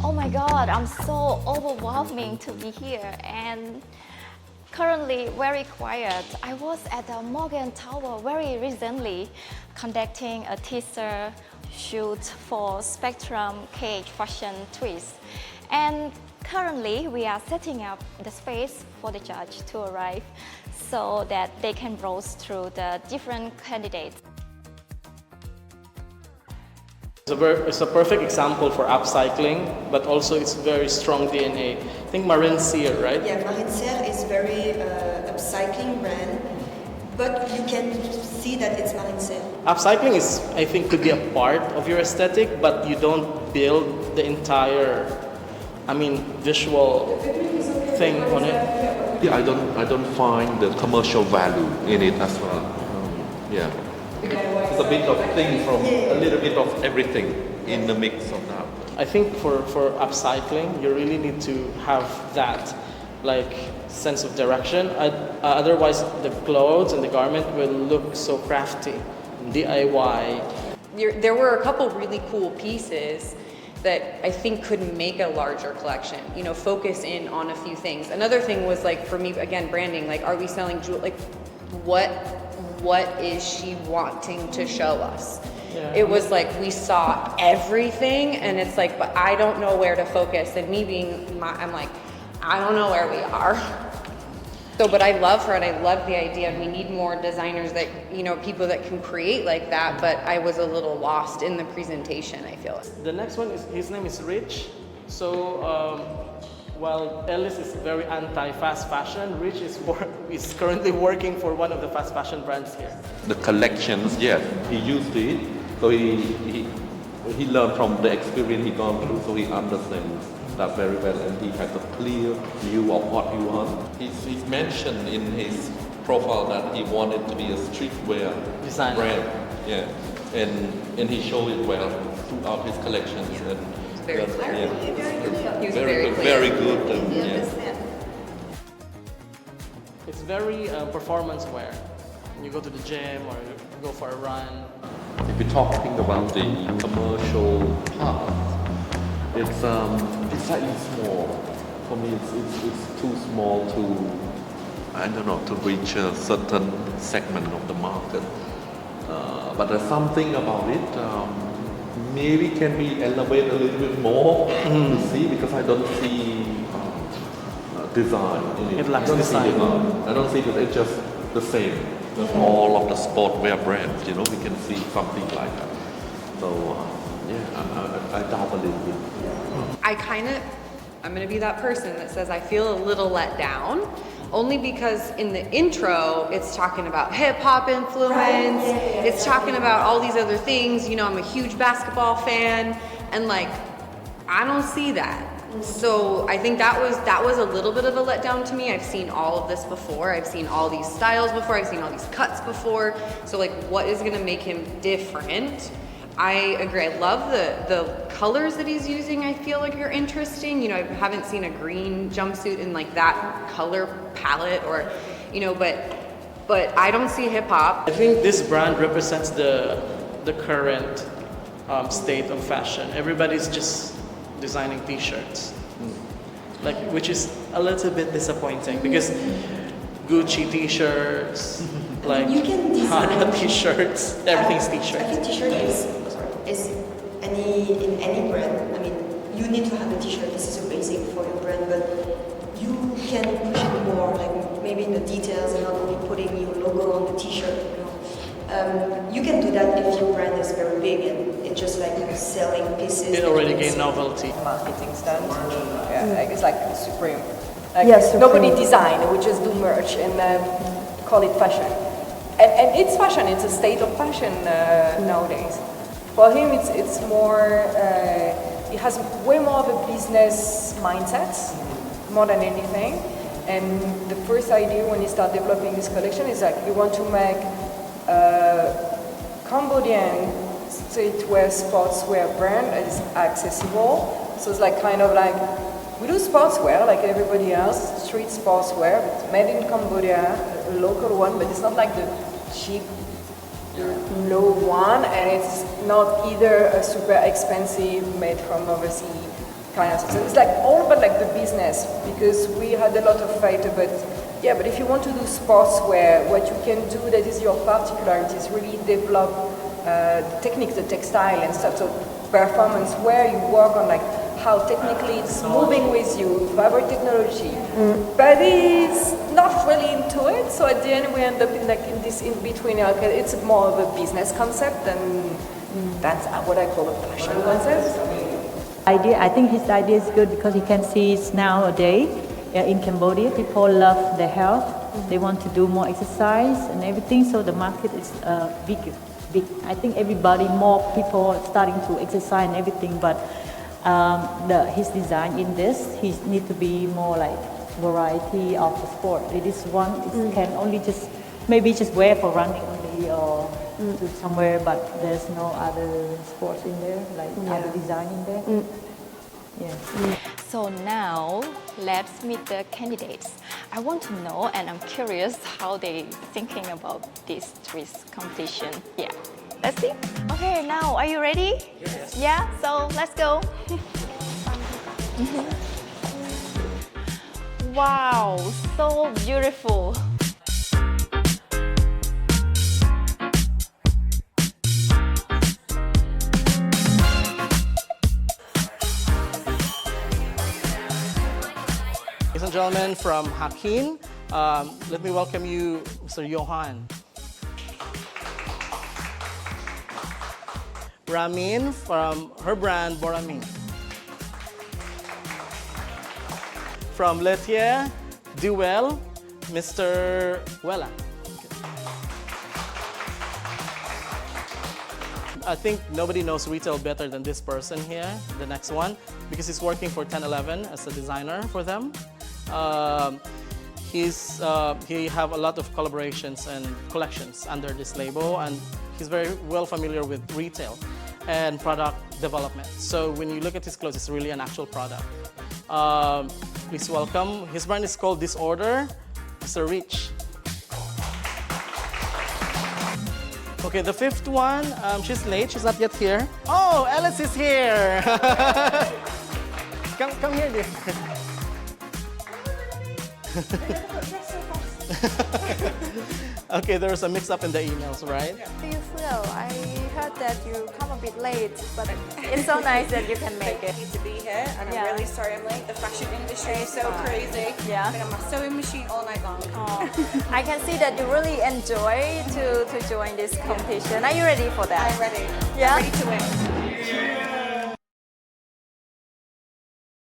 Oh my God, I'm so overwhelming to be here and currently very quiet. I was at the Morgan-Tianyu very recently conducting a teaser shoot for Spectrum Cage Fashion Twist. And currently we are setting up the space for the judge to arrive so that they can browse through the different candidates. It's a perfect example for upcycling, but also it's very strong DNA. I think 𝐌𝐻𝐑𝐆, right? Yeah, 𝐌𝐻𝐑𝐿 is very upcycling brand, but you can see that it's 𝐌𝐻𝐑𝐿. Upcycling is, I think, could be a part of your aesthetic, but you don't build the entire, visual thing on it. Yeah, I don't find the commercial value in it as well. Yeah. It's a bit of thing from a little bit of everything in the mix of that. I think for upcycling, you really need to have that sense of direction. Otherwise, the clothes and the garment will look so crafty, DIY. There were a couple really cool pieces that I think could make a larger collection, focus in on a few things. Another thing was for me, again, branding, are we selling jewelry? What is she wanting to show us? Yeah. It was we saw everything and it's but I don't know where to focus. And me being, I'm I don't know where we are. So, but I love her and I love the idea. We need more designers that, people that can create like that, but I was a little lost in the presentation, I feel. The next one his name is Rich. So, while Ellis is very anti-fast fashion, Rich is currently working for one of the fast fashion brands here. The collections, yes, he used it, so he learned from the experience he gone through, so he understands that very well, and he has a clear view of what he wants. He's mentioned in his profile that he wanted to be a streetwear brand, yeah, and he showed it well throughout his collections. Yeah. And very clear. Yeah. Very good. It's very performance wear. You go to the gym or you go for a run. If we're talking about the commercial part, it's slightly small. For me, it's too small to reach a certain segment of the market. But there's something about it. Maybe can be elevated a little bit more to see, because I don't see design in it. It lacks design. I don't see that it's just the same. All of the sportwear brands, we can see something like that. So I doubt a little bit. I'm going to be that person that says I feel a little let down, only because in the intro, it's talking about hip-hop influence, it's talking about all these other things, I'm a huge basketball fan, and I don't see that. So I think that was a little bit of a letdown to me. I've seen all of this before, I've seen all these styles before, I've seen all these cuts before, so what is going to make him different? I agree. I love the colors that he's using. I feel are interesting. I haven't seen a green jumpsuit in that color palette, or, but I don't see hip hop. I think this brand represents the current state of fashion. Everybody's just designing T-shirts, which is a little bit disappointing because Gucci T-shirts, you can design Prada T-shirts, everything's T-shirts. I think T-shirt is in any brand. You need to have a T-shirt. This is a basic for your brand, but you can push it more, maybe in the details and not only putting your logo on the T-shirt. You can do that if your brand is very big and it's just selling pieces. It already gained novelty. Marketing stunt. It's Supreme. Supreme. Nobody design. We just do merch and call it fashion. And it's fashion. It's a state of fashion nowadays. For him, it's more. It has way more of a business mindset, more than anything. And the first idea when he started developing this collection is you want to make Cambodian streetwear sportswear brand that is accessible. So it's we do sportswear like everybody else, street sportswear, but made in Cambodia, a local one, but it's not the cheap low one, and it's not either a super expensive made from overseas kind of system. It's like all about like the business, because we had a lot of fight about, yeah, but if you want to do sportswear, what you can do that is your particularity is really develop the techniques, the textile and stuff. So performance where you work on like how technically it's moving with you, fabric technology, but it's not really into it. So at the end we end up in like in this in between. Okay, it's more of a business concept, and that's what I call a fashion concept. I think his idea is good because he can see it's nowadays in Cambodia people love their health. They want to do more exercise and everything. So the market is big. I think more people are starting to exercise and everything, but his design in this, he need to be more like variety of the sport. This one can only maybe just wear for running only or to somewhere, but there's no other sports in there, like other design in there. So now let's meet the candidates. I want to know, and I'm curious how they thinking about this twist competition. Yeah, let's see. Okay, now are you ready? Yes. Yeah, so let's go. Wow, so beautiful. Ladies and gentlemen, from Hakin, let me welcome you, Mr. Johan. Ramin from her brand Boramin. From Letier Duel, Mr. Wella. I think nobody knows retail better than this person here, the next one, because he's working for 1011 as a designer for them. He have a lot of collaborations and collections under this label, and he's very well familiar with retail and product development. So when you look at his clothes, it's really an actual product. Please welcome. His brand is called Disorder, Mr. Rich. Okay, the fifth one, she's late, she's not yet here. Oh, Alice is here. Come here, dear. Okay, there was a mix-up in the emails, right? How do you feel? I heard that you come a bit late, but it's so nice that you can make it. To be here, and I'm really sorry I'm late. The fashion industry is so crazy. Yeah. I've been on my sewing machine all night long. Oh, I can see that you really enjoy to join this competition. Are you ready for that? I'm ready. Yeah? I'm ready to win.